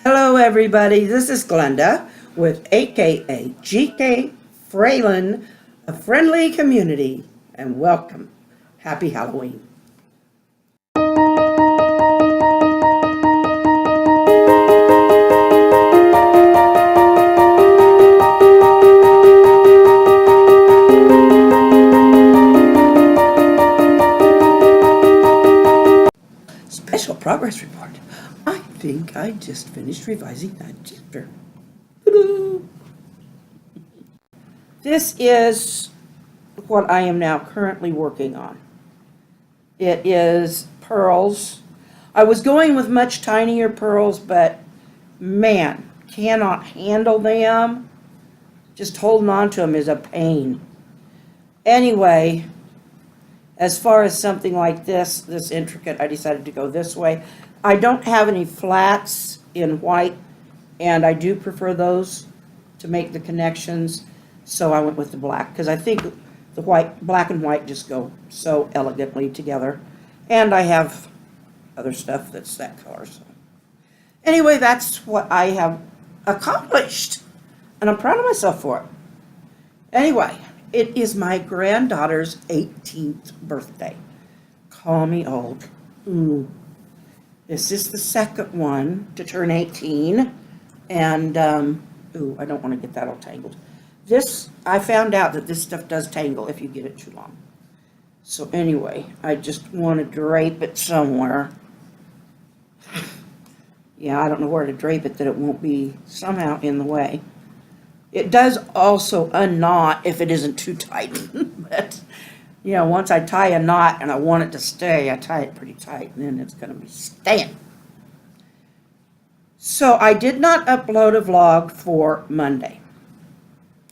Hello, everybody. This is Glenda with AKA GK Fralin, a friendly community, and welcome. Happy Halloween. Special progress report. I think I just finished revising that chapter. This is what I am now currently working on. It is pearls. I was going with much tinier pearls, but man, cannot handle them. Just holding on to them is a pain. Anyway, as far as something like this intricate, I decided to go this way. I don't have any flats in white, and I do prefer those to make the connections, so I went with the black, because I think the black and white just go so elegantly together. And I have other stuff that's that color, so. Anyway, that's what I have accomplished, and I'm proud of myself for it. Anyway, it is my granddaughter's 18th birthday. Call me old. Ooh. This is the second one to turn 18, and, I don't want to get that all tangled. I found out that this stuff does tangle if you get it too long. So anyway, I just want to drape it somewhere. Yeah, I don't know where to drape it that it won't be somehow in the way. It does also unknot if it isn't too tight. But, once I tie a knot and I want it to stay, I tie it pretty tight, and then it's going to be staying. So I did not upload a vlog for Monday.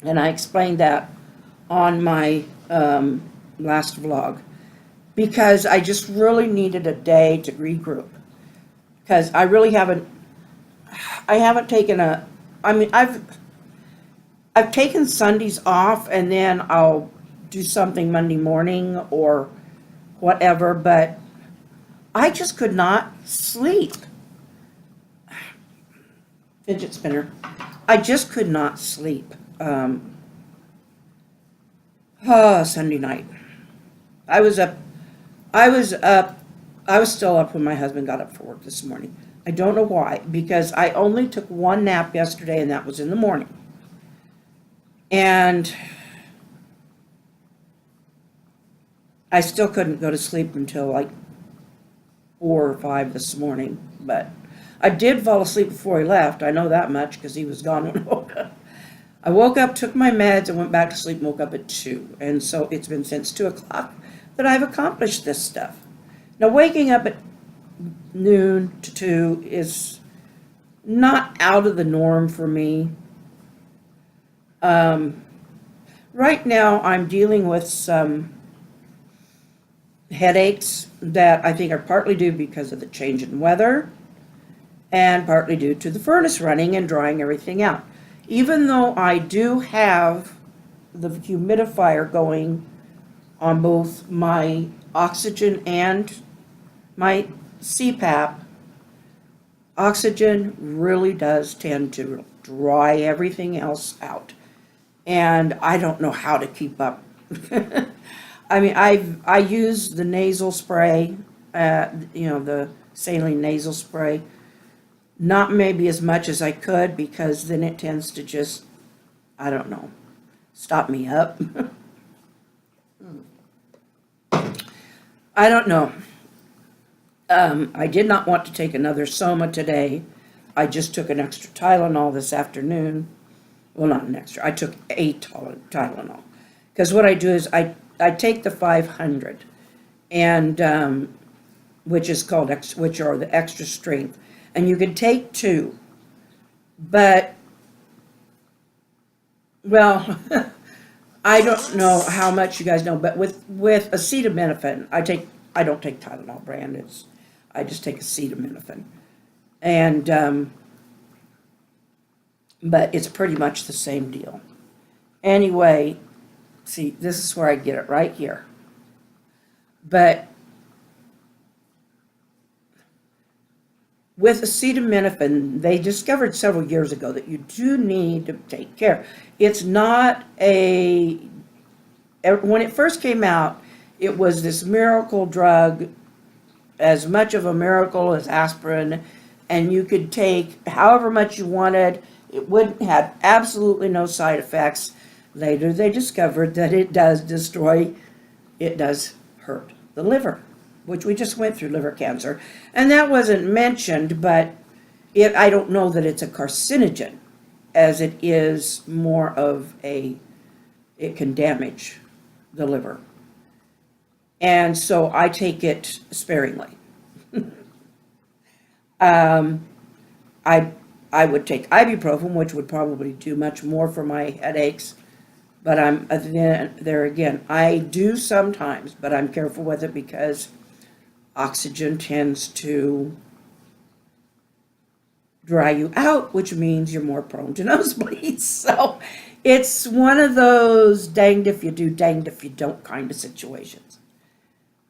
And I explained that on my last vlog, because I just really needed a day to regroup. Because I really haven't taken I've taken Sundays off, and then I'll do something Monday morning or whatever, but I just could not sleep. Fidget spinner. I just could not sleep. Sunday night. I was still up when my husband got up for work this morning. I don't know why, because I only took one nap yesterday, and that was in the morning. And I still couldn't go to sleep until like 4 or 5 this morning, but I did fall asleep before he left. I know that much because he was gone when I woke up. I woke up, took my meds, and went back to sleep and woke up at 2. And so it's been since 2 o'clock that I've accomplished this stuff. Now, waking up at noon to 2 is not out of the norm for me. Right now, I'm dealing with some headaches that I think are partly due because of the change in weather and partly due to the furnace running and drying everything out. Even though I do have the humidifier going on both my oxygen and my CPAP, oxygen really does tend to dry everything else out. And I don't know how to keep up. I mean, I use the nasal spray, the saline nasal spray. Not maybe as much as I could, because then it tends to just, I don't know, stop me up. I don't know. I did not want to take another Soma today. I just took an extra Tylenol this afternoon. Well, not an extra. I took a Tylenol. Because what I do is I take the 500, and which are the extra strength. And you can take 2. But, well, I don't know how much you guys know, but with acetaminophen, I don't take Tylenol brand. I just take acetaminophen. And, but it's pretty much the same deal. Anyway, see, this is where I get it, right here. But with acetaminophen, they discovered several years ago that you do need to take care. It's not when it first came out, it was this miracle drug, as much of a miracle as aspirin, and you could take however much you wanted. It wouldn't have absolutely no side effects. Later they discovered that it does hurt the liver, which we just went through liver cancer. And that wasn't mentioned, but I don't know that it's a carcinogen, as it is more of it can damage the liver. And so I take it sparingly. I would take ibuprofen, which would probably do much more for my headaches. But there again, I do sometimes, but I'm careful with it because oxygen tends to dry you out, which means you're more prone to nosebleeds. So it's one of those danged if you do, danged if you don't kind of situations.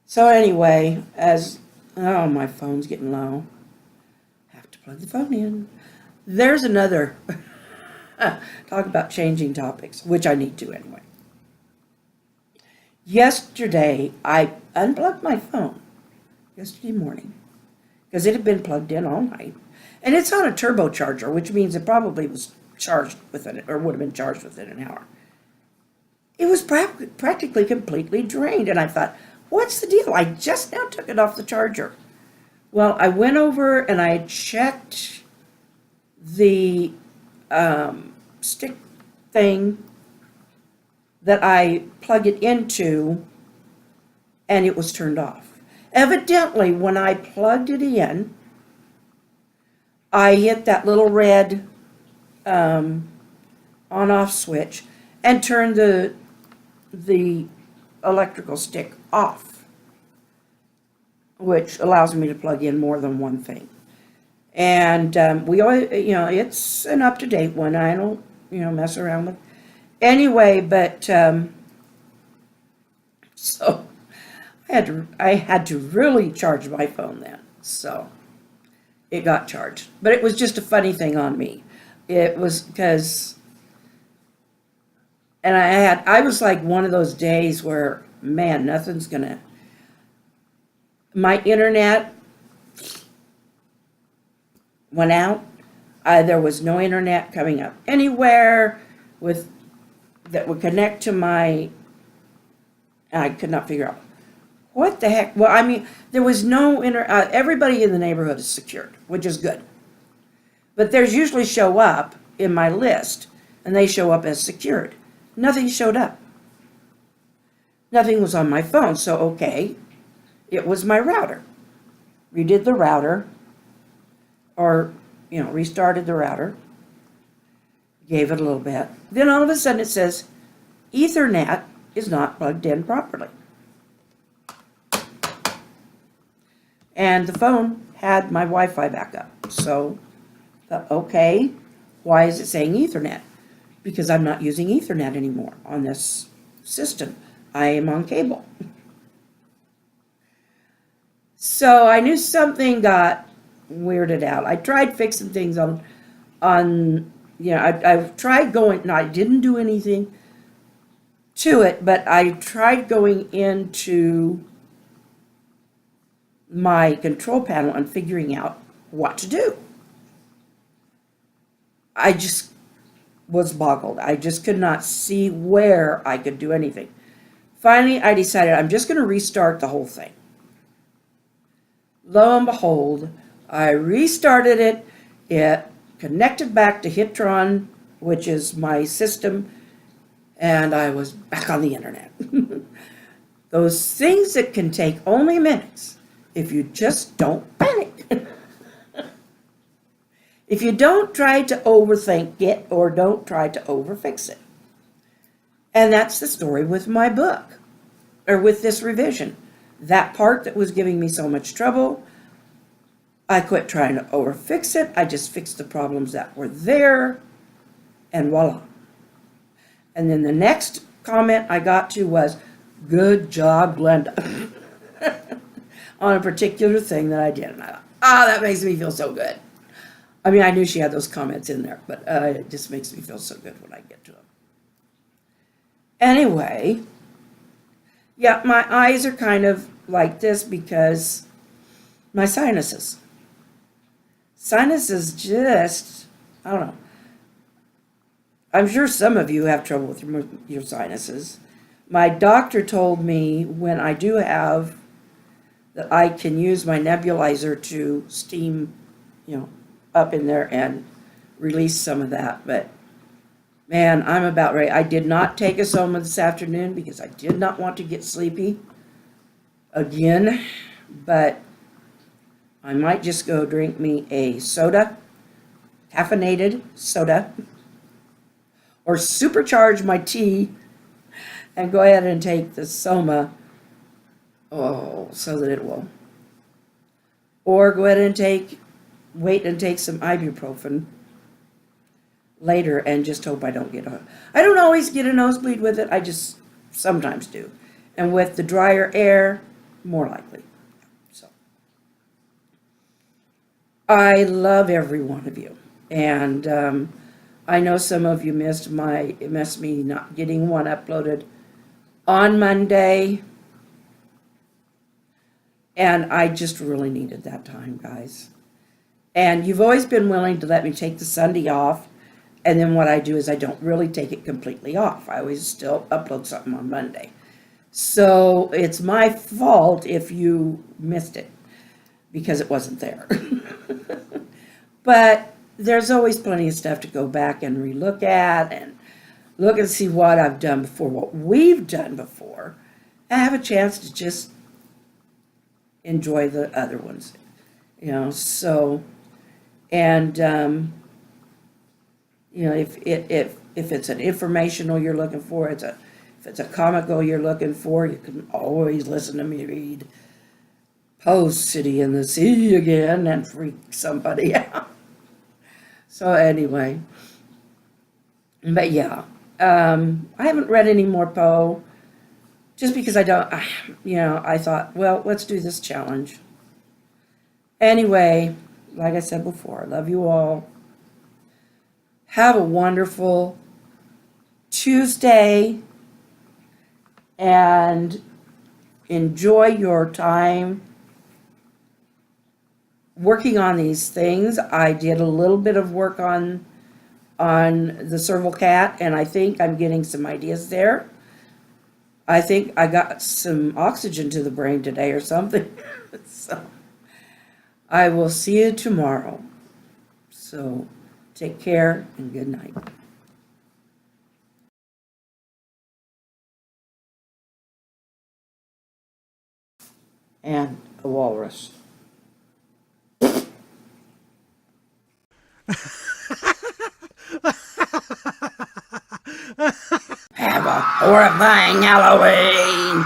So anyway, my phone's getting low. Have to plug the phone in. There's another, talk about changing topics, which I need to anyway. Yesterday, I unplugged my phone, yesterday morning, because it had been plugged in all night. And it's on a turbocharger, which means it probably was charged within it, or would have been charged within an hour. It was practically completely drained, and I thought, what's the deal? I just now took it off the charger. Well, I went over and I checked the stick thing that I plug it into, and it was turned off. Evidently, when I plugged it in, I hit that little red on-off switch and turned the electrical stick off, which allows me to plug in more than one thing. And we always, it's an up-to-date one. I don't, mess around with. Anyway, but so I had to really charge my phone then. So it got charged, but it was just a funny thing on me. It was because, and I was like one of those days where, man, nothing's gonna. My internet went out. There was no internet coming up anywhere that would connect to my. I could not figure out what the heck. Well, I mean, there was no everybody in the neighborhood is secured, which is good. But there's usually show up in my list, and they show up as secured. Nothing showed up. Nothing was on my phone, so okay, it was my router. Redid the router, or, restarted the router, gave it a little bit. Then all of a sudden it says, Ethernet is not plugged in properly. And the phone had my Wi-Fi backup. So, okay, why is it saying Ethernet? Because I'm not using Ethernet anymore on this system. I am on cable. So I knew something got weirded out. I tried fixing things I tried going, no, I didn't do anything to it, but I tried going into my control panel and figuring out what to do. I just was boggled. I just could not see where I could do anything. Finally, I decided I'm just going to restart the whole thing. Lo and behold, I restarted it. It connected back to Hitron, which is my system, and I was back on the internet. Those things that can take only minutes if you just don't panic. If you don't try to overthink it or don't try to overfix it. And that's the story with my book, or with this revision. That part that was giving me so much trouble, I quit trying to overfix it. I just fixed the problems that were there, and voila. And then the next comment I got to was, good job, Glenda, on a particular thing that I did. And I thought, That makes me feel so good. I mean, I knew she had those comments in there, but it just makes me feel so good when I get to them. Anyway, yeah, my eyes are kind of like this because my sinuses. Sinuses just, I don't know. I'm sure some of you have trouble with your sinuses. My doctor told me when I do have that I can use my nebulizer to steam, up in there and release some of that. But man, I'm about ready. I did not take a soma this afternoon because I did not want to get sleepy again. But I might just go drink me a soda, caffeinated soda, or supercharge my tea and go ahead and take the soma, so that it will. Or go ahead and wait and take some ibuprofen later and just hope I don't get I don't always get a nosebleed with it, I just sometimes do. And with the drier air, more likely. So, I love every one of you. And I know some of you missed me not getting one uploaded on Monday. And I just really needed that time, guys. And you've always been willing to let me take the Sunday off. And then what I do is I don't really take it completely off. I always still upload something on Monday. So it's my fault if you missed it because it wasn't there. But there's always plenty of stuff to go back and relook at and look and see what I've done before, what we've done before, and have a chance to just enjoy the other ones, so, and, if it's an informational you're looking for, if it's a comical you're looking for, you can always listen to me read Post City in the Sea again and freak somebody out. So anyway, but yeah, I haven't read any more Poe. Just because I thought, well, let's do this challenge. Anyway, like I said before, I love you all. Have a wonderful Tuesday and enjoy your time working on these things. I did a little bit of work on the serval cat, and I think I'm getting some ideas there. I think I got some oxygen to the brain today or something. So I will see you tomorrow. So take care and good night. And a walrus. Have a horrifying Halloween.